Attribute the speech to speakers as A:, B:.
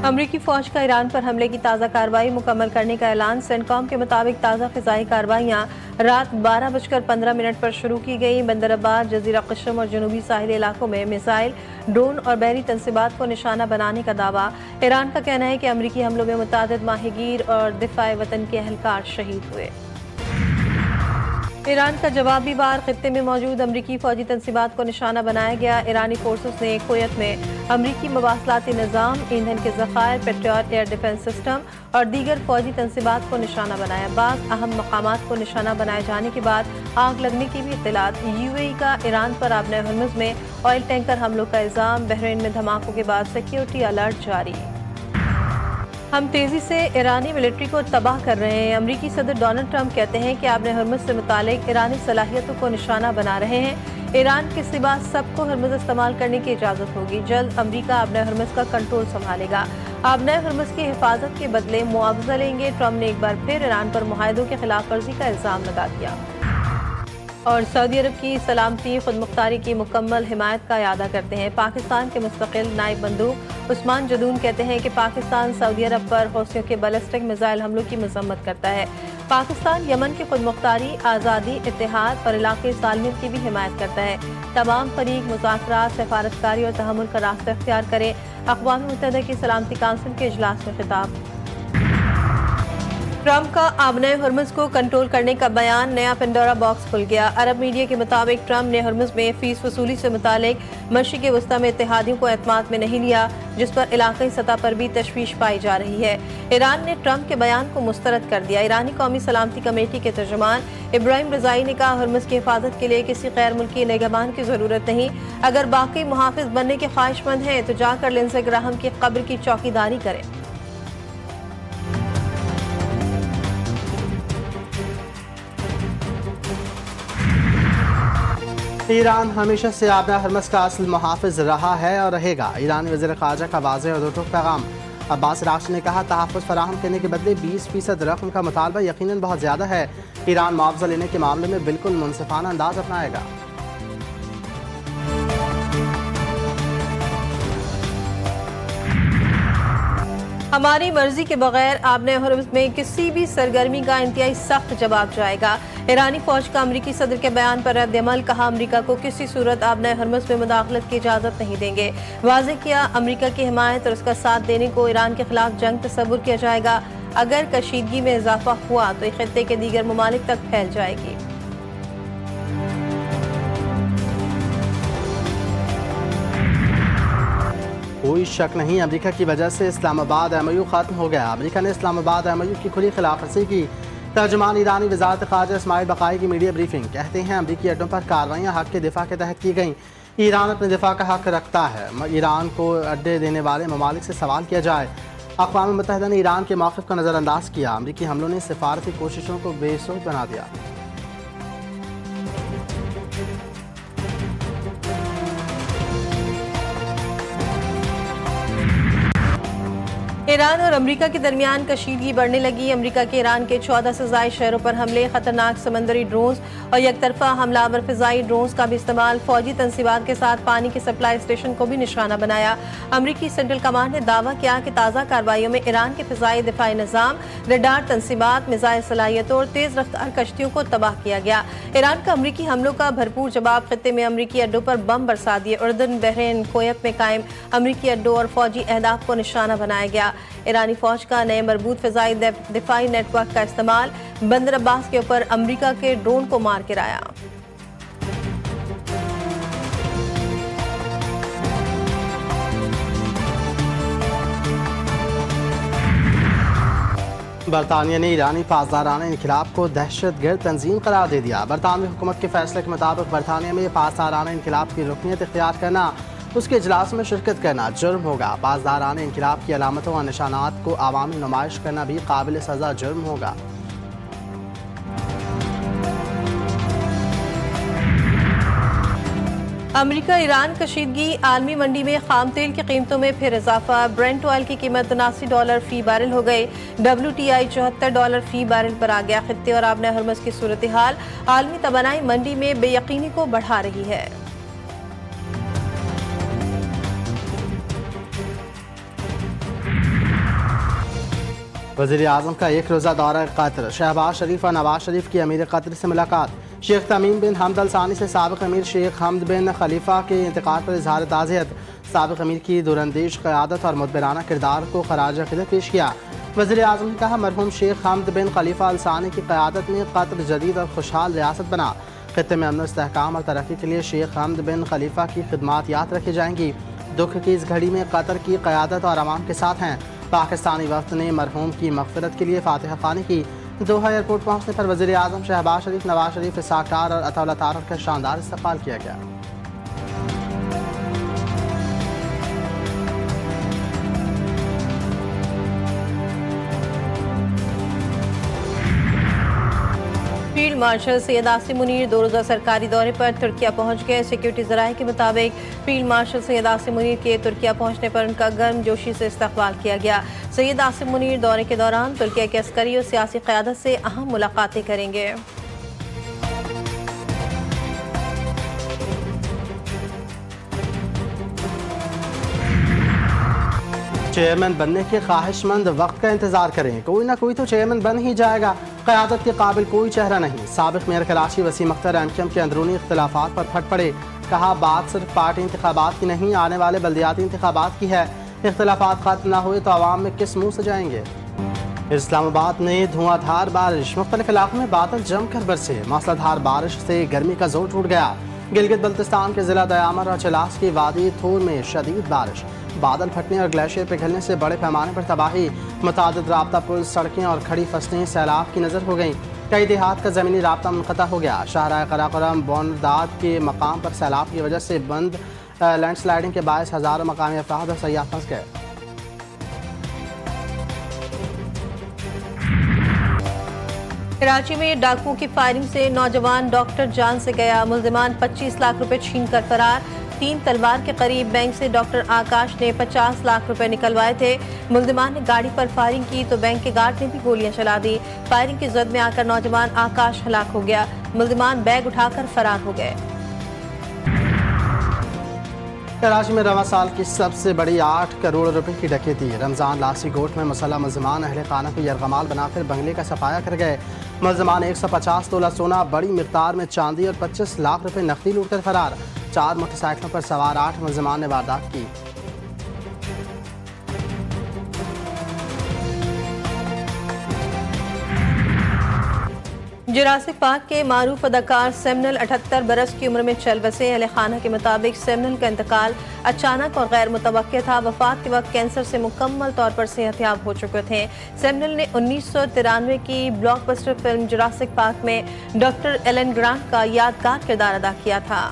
A: अमरीकी फौज का ईरान पर हमले की ताज़ा कार्रवाई मुकम्मल करने का ऐलान। सेंटकॉम के मुताबिक ताज़ा फ़िज़ाई कार्रवाइयाँ रात 12:15 पर शुरू की गई। बंदरअब्बास, जज़ीरा क़श्म और जनूबी साहिली इलाकों में मिसाइल, ड्रोन और बहरी तंसीबात को निशाना बनाने का दावा। ईरान का कहना है कि अमरीकी हमलों में मुतादिद माहिगीर और दिफ़ाए वतन के अहलकार शहीद हुए। ईरान का जवाबी वार, खित्ते में मौजूद अमरीकी फौजी तंसीबात को निशाना बनाया गया। ईरानी फोर्सेस ने कुवैत में अमरीकी मवासलाती निज़ाम, ईंधन के ज़खायर, पेट्रियट एयर डिफेंस सिस्टम और दीगर फौजी तंसीबात को निशाना बनाया। बाज़ अहम मकामात को निशाना बनाए जाने के बाद आग लगने की भी इत्तलात। UAE का ईरान पर आबने हर्मुज़ में ऑयल टैंकर हमलों का इल्ज़ाम। बहरीन में धमाकों के बाद सिक्योरिटी अलर्ट जारी। हम तेज़ी से ईरानी मिलिट्री को तबाह कर रहे हैं। अमरीकी सदर डोनाल्ड ट्रंप कहते हैं कि आबने हर्मुज़ से मुतालिक ईरानी सलाहियतों को निशाना बना रहे हैं। ईरान के सिवा सबको हर्मुज़ इस्तेमाल करने की इजाज़त होगी। जल्द अमरीका आबने हर्मुज़ का कंट्रोल संभालेगा। आबने हर्मुज़ की हिफाजत के बदले मुआवजा लेंगे। ट्रंप ने एक बार फिर ईरान पर मुआहदों के खिलाफ वर्जी का इल्ज़ाम लगा दिया। और सऊदी अरब की सलामती खुदमुख्तारी की मुकम्मल हिमायत का इरादा करते हैं। पाकिस्तान के मुस्तकिल नायब बंदूक उस्मान जदून कहते हैं कि पाकिस्तान सऊदी अरब पर हौसियों के बैलिस्टिक मिसाइल हमलों की मजम्मत करता है। पाकिस्तान यमन की खुदमुख्तारी, आज़ादी, इत्तेहाद और इलाक़ाई सालमियत की भी हिमायत करता है। तमाम फरीक मुज़ाकरात, सफारतकारी और तहम्मुल का रास्ता इख्तियार करें। अक़वाम मुत्तहिदा की सलामती काउंसिल के इजलास में खिताब। ट्रंप का आबने हर्मुज़ को कंट्रोल करने का बयान, नया पेंडोरा बॉक्स खुल गया। अरब मीडिया के मुताबिक ट्रंप ने हर्मुज़ में फीस वसूली से मुतालिक मशरिक़ वस्ता में इत्तेहादियों को एतमाद में नहीं लिया, जिस पर इलाक़ाई सतह पर भी तशवीश पाई जा रही है। ईरान ने ट्रंप के बयान को मुस्तरद कर दिया। ईरानी कौमी सलामती कमेटी के तर्जुमान इब्राहिम रज़ाई ने कहा, हर्मुज़ की हिफाजत के लिए किसी गैर मुल्की निगहबान की ज़रूरत नहीं। अगर बाकी मुहाफ़िज़ बनने के ख्वाहिशमंद हैं तो जाकर लिंडसे ग्राहम की कब्र की चौकीदारी करें।
B: ईरान हमेशा से आबना हर्मुज़ का असल मुहाफ़िज़ रहा है और रहेगा। ईरानी वज़ीर ख़ारजा का वाज़ेह और दो टूक पैगाम। अब्बास अराग़ची ने कहा, तहफ़्फ़ुज़ फराहम करने के बदले 20% रकम का मुतालबा यकीनन बहुत ज़्यादा है। ईरान मुआवजा लेने के मामले में बिल्कुल मुनसिफ़ाना अंदाज़ अपनाएगा।
A: हमारी मर्जी के बगैर आबने हर्मुज़ में किसी भी सरगर्मी का इंतहाई सख्त जवाब जाएगा। ईरानी फौज का अमरीकी सदर के बयान पर रद्द-ए-अमल। कहा, अमरीका को किसी सूरत आबने हर्मुज़ में मुदाखलत की इजाज़त नहीं देंगे। वाज़ेह किया, अमरीका की हिमायत और उसका साथ देने को ईरान के खिलाफ जंग तस्वुर किया जाएगा। अगर कशीदगी में इजाफा हुआ तो खित्ते के दीगर ममालिक तक फैल जाएगी।
B: कोई शक नहीं, अमेरिका की वजह से इस्लामाबाद MOU ख़त्म हो गया। अमेरिका ने इस्लामाबाद MOU की खुली खिलाफवर्जी की। तर्जुमान ईरानी वज़ारत ख़ारजा इस्माइल बक़ाई की मीडिया ब्रीफिंग। कहते हैं, अमरीकी अड्डों पर कार्रवाइयाँ हक़ के दिफा के तहत की गईं। ईरान अपने दिफा का हक़ रखता है। ईरान को अड्डे देने वाले ममालिक से सवाल किया जाए। अक़वाम मुत्तहिदा ने ईरान के मौक़िफ़ का नज़रअंदाज किया। अमरीकी हमलों ने सिफारती कोशिशों को बेसुध बना दिया।
A: ईरान और अमरीका के दरमियान कशीदगी बढ़ने लगी। अमरीका के ईरान के 14 से ज़ायद शहरों पर हमले, खतरनाक समंदरी ड्रोन्स और एकतरफा हमलावर फ़िज़ाई ड्रोन्स का भी इस्तेमाल। फौजी तंसीबात के साथ पानी के सप्लाई स्टेशन को भी निशाना बनाया। अमरीकी सेंट्रल कमांड ने दावा किया कि ताज़ा कार्रवाइयों में ईरान के फ़िज़ाई दिफाई निज़ाम, रडार तंसीबात, मिसाइल सलाहियतों और तेज़ रफ्तार कश्तियों को तबाह किया गया। ईरान का अमरीकी हमलों का भरपूर जवाब। खित्ते में अमरीकी अड्डों पर बम बरसा दिए। उर्दन, बहरीन, कुवैत में कायम अमरीकी अड्डों और फौजी अहदाफ को निशाना बनाया गया। ईरानी फौज का नए मरबूत फ़िज़ाई दिफाई नेटवर्क का इस्तेमाल। बंदर अब्बास के ऊपर अमरीका के ड्रोन को मार गिराया।
B: बरतानिया ने ईरानी पासदाराना इनकलाब को दहशतगर्द तंजीम करार दे दिया। बरतानवी हुकूमत के फैसले के मुताबिक बरतानिया में पासदाराना इनकलाब की रुकनीत इख्तियार करना, उसके इजलास में शिरकत करना जुर्म होगा। पासदाराना इनकलाब की अलामतों और निशानात को आवामी नुमाइश करना भी काबिल सज़ा जुर्म होगा।
A: अमरीका ईरान कशीदगी। आलमी मंडी में खाम तेल की कीमतों में फिर इजाफा। ब्रेंट ऑयल की कीमत $79 फी बैरल हो गई। WTI $74 फी बैरल पर आ गया। खित्ते और आबने हर्मुज़ की सूरत हाल आलमी तवानाई मंडी में बेयकीनी को बढ़ा रही है।
B: वज़ीर आज़म का एक रोज़ा दौरा कतर। शहबाज शरीफ और नवाज शरीफ की अमीर कतर से मुलाकात। शेख तमीम बिन हमद अल सानी से साबिक़ अमीर शेख हमद बिन खलीफा के इंतकाल पर इजहार ताज़ियत। साबिक़ अमीर की दूरंदेश क़यादत और मुदबिराना किरदार को खराज अक़ीदत पेश किया। वज़ीर आज़म ने कहा, मरहूम शेख हमद बिन खलीफा अल सानी की क़यादत में कतर जदीद और खुशहाल रियासत बना। खित्ते में अमन इस्तेहकाम और तरक्की के लिए शेख हमद बिन खलीफा की खिदमात याद रखी जाएंगी। दुख की इस घड़ी में कतर की क़यादत और अवाम के साथ हैं। पाकिस्तानी वफ्द ने मरहूम की मग़फ़िरत के लिए फातिहा ख़्वानी की। दोहा एयरपोर्ट पहुँचने पर वज़ीर आज़म, शहबाज शरीफ, नवाज शरीफ, इसाक़ डार और अताउल्लाह तारक़ का शानदार इस्तक़बाल किया गया।
A: फील्ड मार्शल सैयद आसिम मुनीर 2 रोज़ा सरकारी दौरे पर तुर्किया पहुंच गए। सिक्योरिटी ज़राए के मुताबिक फील्ड मार्शल सैयद आसिम मुनीर के तुर्किया पहुंचने पर उनका गर्मजोशी से इस्तकबाल किया गया। सैयद आसिम मुनीर दौरे के दौरान तुर्किया के अस्करी और सियासी क़यादत से अहम मुलाकातें करेंगे।
B: चेयरमैन बनने के ख्वाहिशमंद वक्त का इंतजार करें, कोई ना कोई तो चेयरमैन बन ही जाएगा। क़यादत के काबिल कोई चेहरा नहीं। साबिक़ मेयर कराची वसीम अख्तर एमक्यूएम के अंदरूनी इख्तलाफात पर फट पड़े। कहा, बात सिर्फ पार्टी इंतखाबात की नहीं, आने वाले बल्दियाती इंतखाबात की है। इख्तलाफात खत्म ना हुए तो आवाम में किस मुँह से जाएंगे। इस्लामाबाद में धुआंधार बारिश, मुख्तलिफ इलाकों में बादल जमकर बरसे। मौसलाधार बारिश से गर्मी का जोर टूट गया। गिलगित बल्तिस्तान के जिला दयामर और चलास की वादी थोर में शदीद बारिश, बादल फटने और ग्लेशियर पिघलने से बड़े पैमाने पर तबाही। मुतादिद राब्ता पुल, सड़कें और खड़ी फसलें सैलाब की नज़र हो गईं। कई देहात का ज़मीनी राब्ता मुनक़ता हो गया। शाहराह कराकोरम बोनदाद के मकाम पर सैलाब की वजह से बंद लैंडस्लाइडिंग के बायस हज़ारों मकामी अफराद और सयाह फंस गए।
A: कराची में डाकुओं की फायरिंग से नौजवान डॉक्टर जान से गया। मुल्जिमान 25 लाख रुपए छीन कर फरार। 3 तलवार के करीब बैंक से डॉक्टर आकाश ने 50 लाख रुपए निकलवाए थे। मुल्जिमान ने गाड़ी पर फायरिंग की तो बैंक के गार्ड ने भी गोलियां चला दी। फायरिंग की जद में आकर नौजवान आकाश हलाक हो गया। मुल्जिमान बैग उठाकर फरार हो गए।
B: कराची में रवा साल की सबसे बड़ी 8 करोड़ रुपए की डकैती। रमजान लासी गोट में मुसल्लह मुल्जिमान अहले खाना को यरगमाल बनाकर बंगले का सफाया कर गए। मुल्जिमान 150 तोला सोना, बड़ी मिकदार में चांदी और 25 लाख रुपए नकदी लूटकर फरार। 4 मोटरसाइकिलों पर सवार 8 मुल्जिमान ने वारदात की।
A: जुरासिक पार्क के मारूफ अदाकार सेमनल 78 बरस की उम्र में चल बसे। अहले खाना के मुताबिक सेमनल का इंतकाल अचानक और गैर मुतवक्किय था। वफात के वक्त कैंसर से मुकम्मल तौर पर सेहतयाब हो चुके थे। सेमनल ने 1993 की ब्लॉकबस्टर फिल्म जुरासिक पार्क में डॉक्टर एलन ग्रांट का यादगार किरदार अदा किया था।